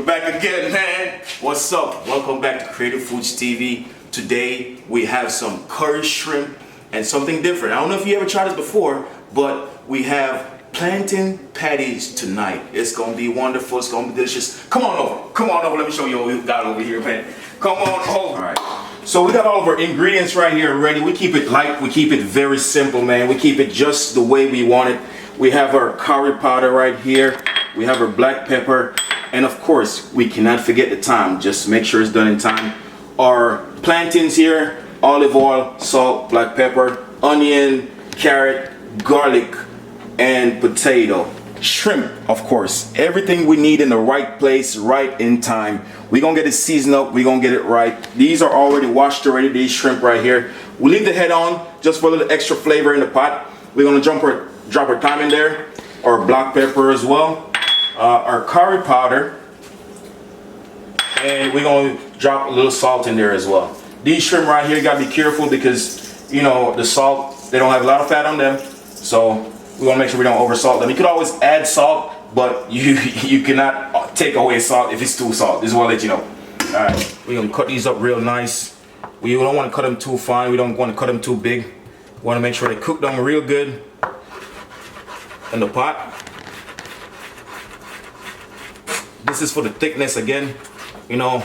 back again, man. What's up? Welcome back to Creative Foods TV. Today we have some curry shrimp and something different. I don't know if you ever tried this before, but we have plantain patties tonight. It's gonna be wonderful. It's gonna be delicious. Come on over. Come on over. Let me show you what we've got over here, man. Come on over. All right. So we got all of our ingredients right here ready. We keep it light. We keep it very simple, man. We keep it just the way we want it. We have our curry powder right here. We have our black pepper. And of course, we cannot forget the thyme. Just make sure it's done in time. Our plantains here, olive oil, salt, black pepper, onion, carrot, garlic, and potato. Shrimp, of course. Everything we need in the right place, right in time. We're gonna get it seasoned up. We're gonna get it right. These are already washed already, these shrimp right here. We leave the head on just for a little extra flavor in the pot. We're gonna drop our thyme in there, our black pepper as well. Our curry powder, and we're going to drop a little salt in there as well. These shrimp right here, you got to be careful because, you know, the salt, they don't have a lot of fat on them, so we want to make sure we don't over salt them. You could always add salt, but you cannot take away salt if it's too salt. This is what I'll let you know. Alright, we're going to cut these up real nice. We don't want to cut them too fine, we don't want to cut them too big. We want to make sure they cook them real good in the pot. This is for the thickness again. You know,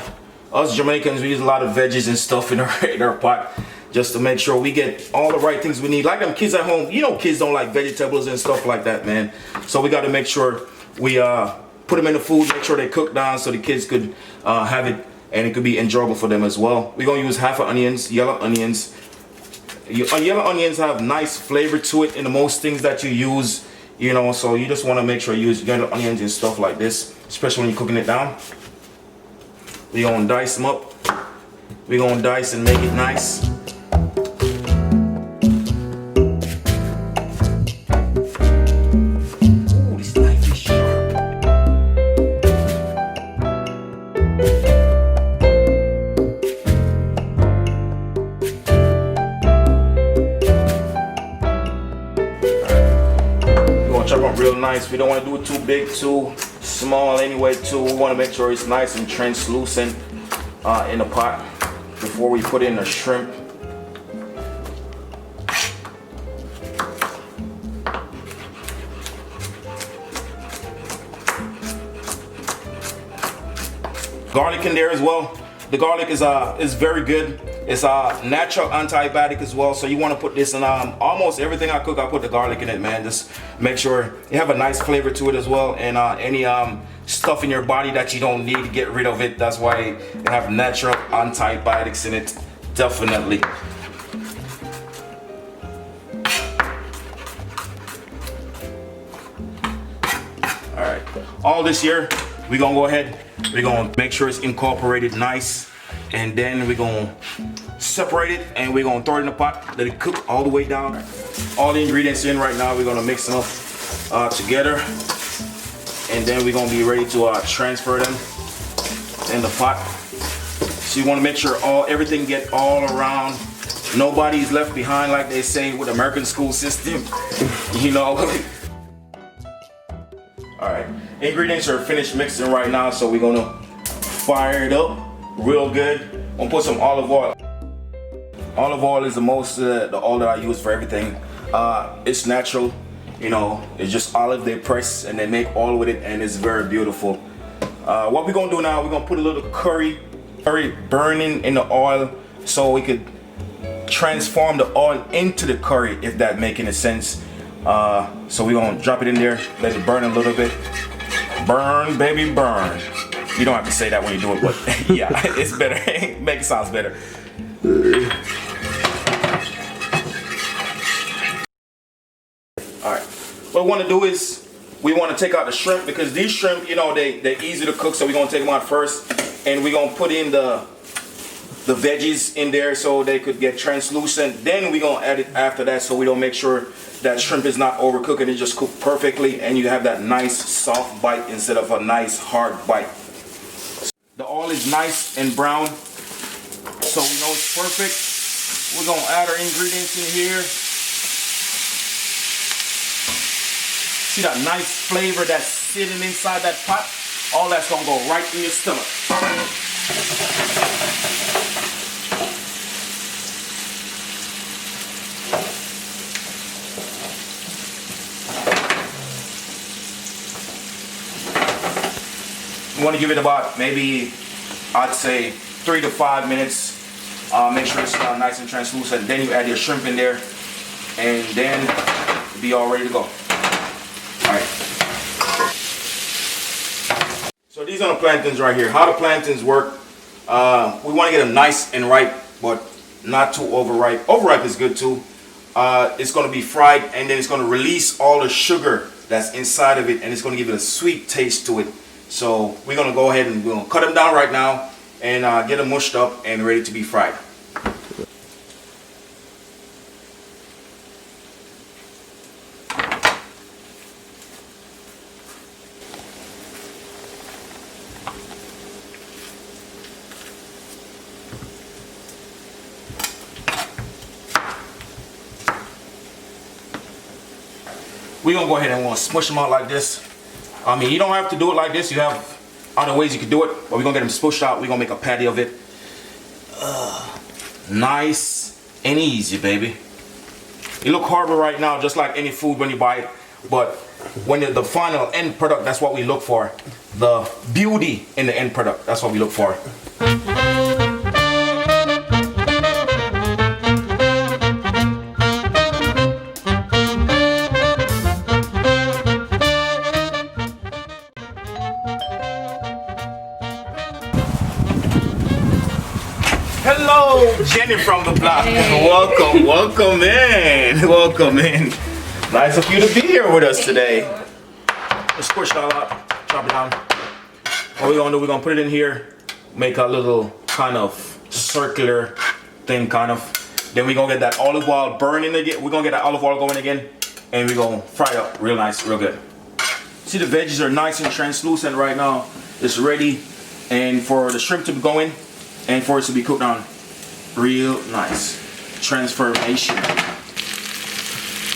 us Jamaicans, we use a lot of veggies and stuff in our pot just to make sure we get all the right things we need. Like them kids at home, you know, kids don't like vegetables and stuff like that, man. So we got to make sure we put them in the food, make sure they cook down so the kids could have it and it could be enjoyable for them as well. We're going to use half of onions, yellow onions. Yellow onions have nice flavor to it in the most things that you use. You know, so you just want to make sure you use yellow onions and stuff like this, especially when you're cooking it down. We're going to dice them up. We're going to dice and make it nice. Ooh, this knife is sharp. Chop up real nice. We don't want to do it too big, too small anyway too. We want to make sure it's nice and translucent in the pot before we put in the shrimp. Garlic in there as well. The garlic is very good. It's a natural antibiotic as well, so you want to put this in almost everything I cook. I put the garlic in it, man. Just make sure you have a nice flavor to it as well, and any stuff in your body that you don't need, get rid of it. That's why they have natural antibiotics in it, definitely. All right, all this here, we're gonna go ahead, we're gonna make sure it's incorporated nice. And then we're gonna separate it and we're gonna throw it in the pot, let it cook all the way down. All the ingredients in right now, we're gonna mix them up together. And then we're gonna be ready to transfer them in the pot. So you wanna make sure everything get all around. Nobody's left behind, like they say with American school system, you know. All right, ingredients are finished mixing right now, so we're gonna fire it up real good. I'm gonna put some olive oil. Olive oil is the most the oil that I use for everything. It's natural, you know. It's just olive they press and they make oil with it, and it's very beautiful. What we're gonna do now, we're gonna put a little curry burning in the oil so we could transform the oil into the curry, if that make any sense. So we're gonna drop it in there, let it burn a little bit. Burn, baby, burn. You don't have to say that when you do it, but yeah, it's better. Make it sound better. Alright, what we want to do is we want to take out the shrimp, because these shrimp, you know, they're easy to cook, so we're going to take them out first. And we're going to put in the veggies in there so they could get translucent. Then we're going to add it after that, so we don't make sure that shrimp is not overcooked and it just cooked perfectly and you have that nice soft bite instead of a nice hard bite. The oil is nice and brown, so we know it's perfect. We're gonna add our ingredients in here. See that nice flavor that's sitting inside that pot? all that's gonna go right in your stomach. You want to give it about maybe, I'd say 3 to 5 minutes. Make sure it's nice and translucent. Then you add your shrimp in there, and then be all ready to go. All right. So these are the plantains right here. How the plantains work? We want to get them nice and ripe, but not too overripe. Overripe is good too. It's going to be fried, and then it's going to release all the sugar that's inside of it, and it's going to give it a sweet taste to it. So we're going to go ahead and we're going to cut them down right now and get them mushed up and ready to be fried. We're going to go ahead and we're going to smush them out like this. I mean, you don't have to do it like this. You have other ways you can do it, but we're going to get them smushed out. We're going to make a patty of it. Nice and easy, baby. It look horrible right now, just like any food when you buy it. But when the final end product, that's what we look for. The beauty in the end product, that's what we look for. Hello, Jenny from the block. Hey. Welcome in. Welcome in. Nice of you to be here with us today. Let's squish it all up, chop it down. What we're gonna do, we're gonna put it in here, make a little kind of circular thing, kind of. Then we're gonna get that olive oil burning again. We're gonna get that olive oil going again, and we're gonna fry it up real nice, real good. See, the veggies are nice and translucent right now. It's ready, and for the shrimp to be going, and for it to be cooked down real nice. Transformation.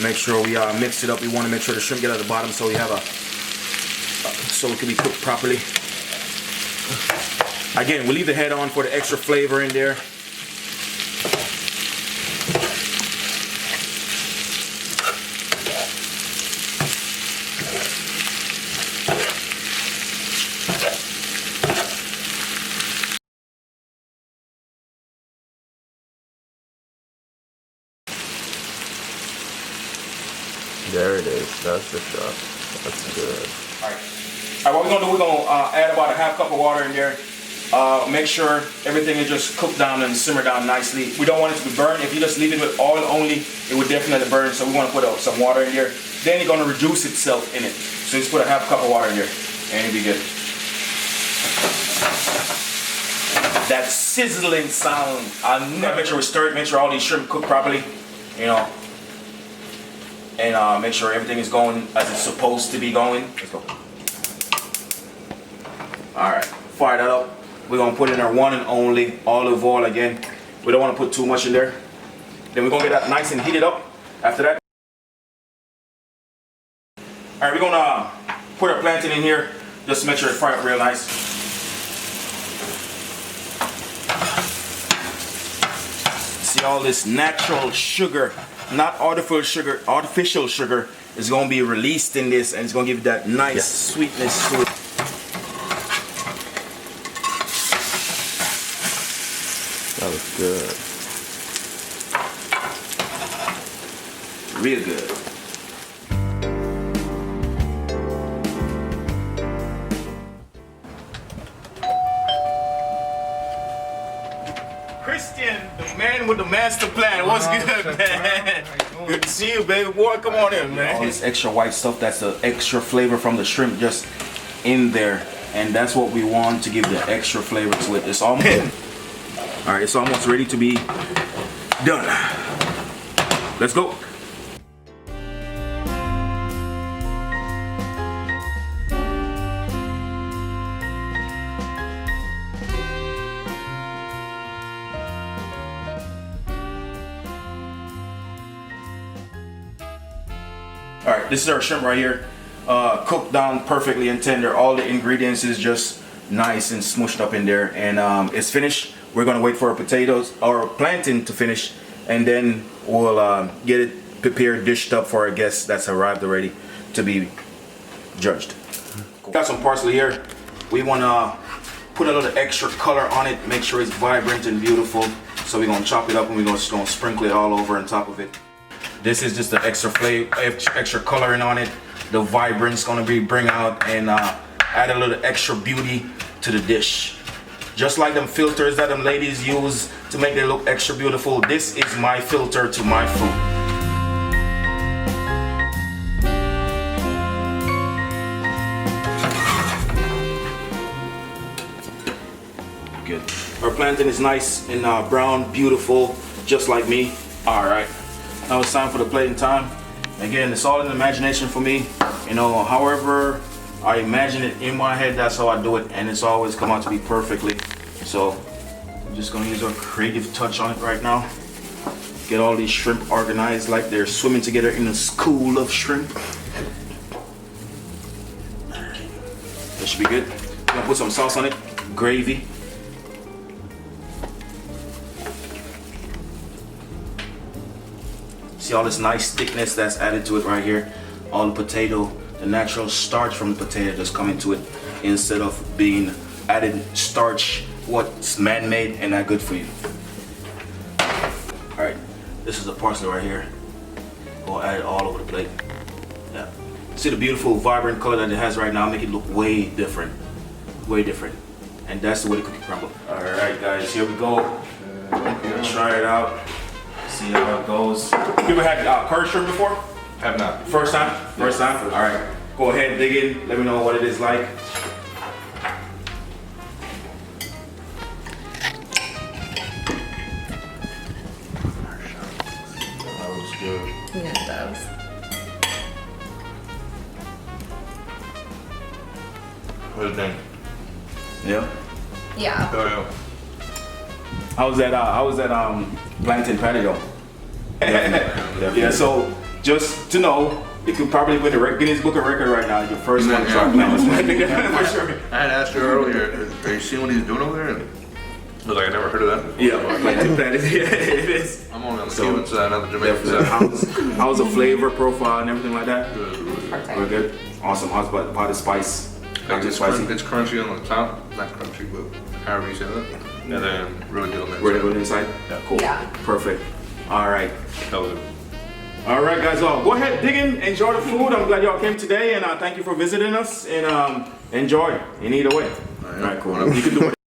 Make sure we mix it up. We want to make sure the shrimp get at the bottom so we have so it can be cooked properly. Again, we leave the head on for the extra flavor in there. There it is. That's the shot. That's good. Alright, what we're going to do, we're going to add about a half cup of water in there. Make sure everything is just cooked down and simmer down nicely. We don't want it to be burned. If you just leave it with oil only, it would definitely burn. So we want to put some water in there. Then it's going to reduce itself in it. So just put a half cup of water in there and it'll be good. That sizzling sound. I'll never make sure we stir it, make sure all these shrimp cook properly. You know. And make sure everything is going as it's supposed to be going. Let's go. Alright, fire that up. We're going to put in our one and only olive oil again. We don't want to put too much in there. Then we're going to get that nice and heated up after that. Alright, we're going to put our plantain in here just to make sure it's fried up real nice. See all this natural sugar, not artificial sugar is going to be released in this, and it's going to give that nice sweetness to it. That was good. Real good. Christian, the man with the master plan. What's good, man? Good to see you, baby boy. Come on in, man. All this extra white stuff, that's the extra flavor from the shrimp just in there. And that's what we want to give the extra flavor to it. It's almost alright, it's almost ready to be done. Let's go. Alright, this is our shrimp right here. cooked down perfectly and tender. All the ingredients is just nice and smushed up in there, and it's finished. We're gonna wait for our potatoes or plantain to finish, and then we'll get it prepared, dished up for our guests that's arrived already to be judged. Got some parsley here. We wanna put a little extra color on it, make sure it's vibrant and beautiful. So we're gonna chop it up and we're just gonna sprinkle it all over on top of it. This is just the extra flavor, extra coloring on it. The vibrance gonna be bring out and add a little extra beauty to the dish. Just like them filters that them ladies use to make them look extra beautiful, this is my filter to my food. Good. Our plantain is nice and brown, beautiful, just like me. All right, now it's time for the plating time. Again, it's all in imagination for me. You know, however I imagine it in my head, that's how I do it, and it's always come out to be perfectly. So I'm just gonna use our creative touch on it right now. Get all these shrimp organized like they're swimming together in a school of shrimp. That should be good. I'm gonna put some sauce on it, gravy. See all this nice thickness that's added to it right here. All the potato, the natural starch from the potato that's coming to it instead of being added starch, what's man-made and not good for you. All right, this is the parsley right here. We'll add it all over the plate. Yeah. See the beautiful, vibrant color that it has right now? Make it look way different. Way different. And that's the way the cookie crumble. All right, guys, here we go. Try it out. See how it goes. You ever had curry shrimp before? Have not. First time? First time? All right. Go ahead, dig in. Let me know what it is like. That looks good. Yeah, it does. What do you think? Yeah. Yeah. Oh, yeah. How was that plantain patty though? Yeah, so just to know, you could probably win the Guinness Book of Record right now. Your first one to try plantain for sure. I had asked you earlier, are you seeing what he's doing over there? And I was like, I never heard of that before. Yeah, plantain patty. Yeah, it is. I'm only on the Cuban side, not the Jamaican side. How's the flavor profile and everything like that? Good, really good. Perfect. We're good. Awesome. How's the pot of spice? Not too It's spicy. it's crunchy on the top, not crunchy, but however you say that. And then really good on that. Ready to go inside? Yeah, cool. Yeah. Perfect. All right. That was it. All right, guys. Go ahead, dig in, enjoy the food. I'm glad y'all came today, and thank you for visiting us. And enjoy in either way. All right, cool. You can do it.